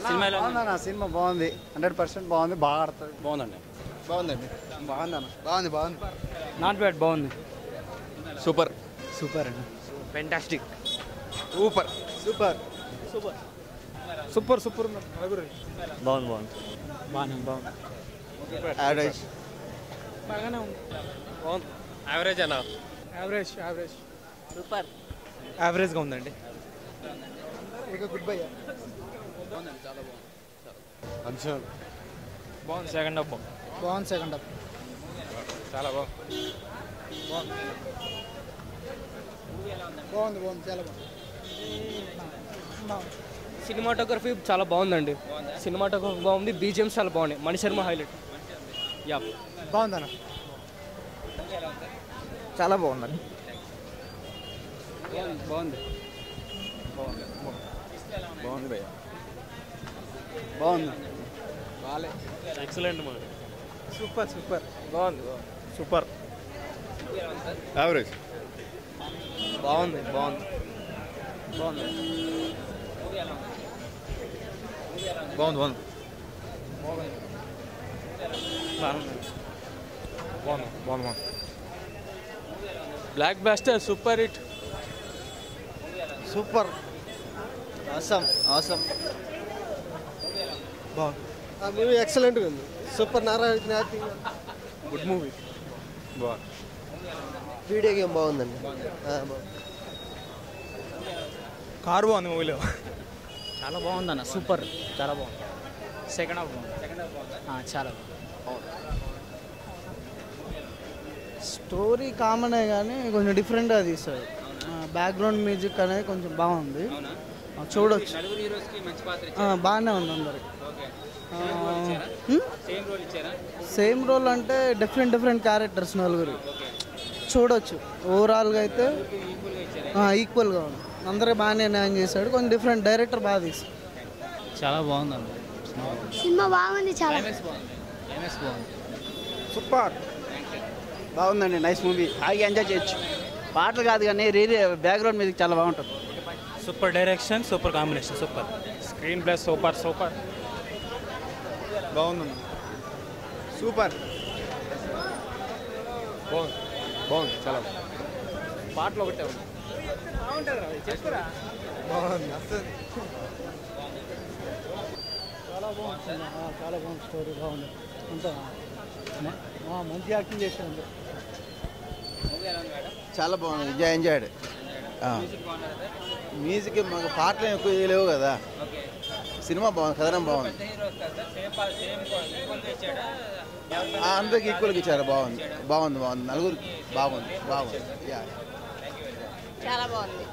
Cinema cinema బాగుంది, 100% బాగుంది, బాగా ఆడుతుంది. బాగుందండి. బాగుందండి. బాగుందన్న. బాగుంది బాగుంది. నాట్ బ్యాడ్, బాగుంది. సూపర్. సూపర్ అండి. Fantastic. Super. Super super super super బాగుంది. బాగుంది. బాగుంది బాగుంది. యావరేజ్. బాగానే ఉంది. బాగుంది. యావరేజ్ అన్న. Average average. సూపర్. యావరేజ్గా ఉందండి. Good bye. బాగుంది. సెకండ్ హాఫ్ బాగుంది. సెకండ్ హాఫ్ చాలా బాగుంది. బాగుంది బాగుంది చాలా బాగుంది. సినిమాటోగ్రఫీ చాలా బాగుందండి. సినిమాటోగ్రఫీ బాగుంది, బీజిఎమ్స్ చాలా బాగున్నాయి. మణిశర్మ హైలైట్. యా బాగుందన్న. చాలా బాగుందండి. బాగుంది బాగుంది భయ్య. బాగుంది. Excellent movie. Super super. బాగుంది. సూపర్. యావరేజ్. బాగుంది. బాగుంది. బాగుంది. బాగుంది. బాగుంది. Blockbuster super hit. Super. Awesome awesome. బాగుంది. ఆ మూవీ ఎక్సలెంట్గా ఉంది. Super. Narayana acting. Good movie. బాగుంది. వీడియో గేమ్ బాగుందండి. కారు బాగుంది మూవీలో. చాలా బాగుందన్న. సూపర్. చాలా బాగుంది. సెకండ్ హాఫ్ బాగుంది. చాలా బాగుంది. స్టోరీ కామనే కానీ కొంచెం డిఫరెంట్గా తీస్తాడు. బ్యాక్గ్రౌండ్ మ్యూజిక్ అనేది కొంచెం బాగుంది, చూడొచ్చు. బాగానే ఉంది అందరికి. సేమ్ రోల్ అంటే డిఫరెంట్ క్యారెక్టర్స్ నలుగురు చూడొచ్చు. ఓవరాల్గా అయితే ఈక్వల్గా ఉంది. అందరూ బాగానే న్యాయం చేశాడు. కొంచెం డిఫరెంట్ డైరెక్టర్ బాగా తీస్తాడు. చాలా బాగుందండి. సినిమా బాగుంది. చాలా సూపర్. బాగుందండి. Nice movie. హాయిగా ఎంజాయ్ చేయొచ్చు. పాటలు కాదు కానీ బ్యాక్గ్రౌండ్ మ్యూజిక్ చాలా బాగుంటుంది. Super direction, super combination, super screen play, super super. బాగుంది. సూపర్. బాగుంది. చాలా పాటలు ఒకటే ఉంది. బాగుంది. చాలా బాగుంది. చాలా బాగుంది. స్టోరీ బాగుంది. అంతా మంచి యాక్టింగ్ చేశాను. చాలా బాగుంది. ఎంజాయ్డ్. మ్యూజిక్ మాకు పాటలు ఎక్కువ లేవు కదా. సినిమా బాగుంది. కథనం బాగుంది. అందరికి ఈక్వల్గా ఇచ్చారు. బాగుంది. నలుగురికి బాగుంది. యా. చాలా బాగుంది.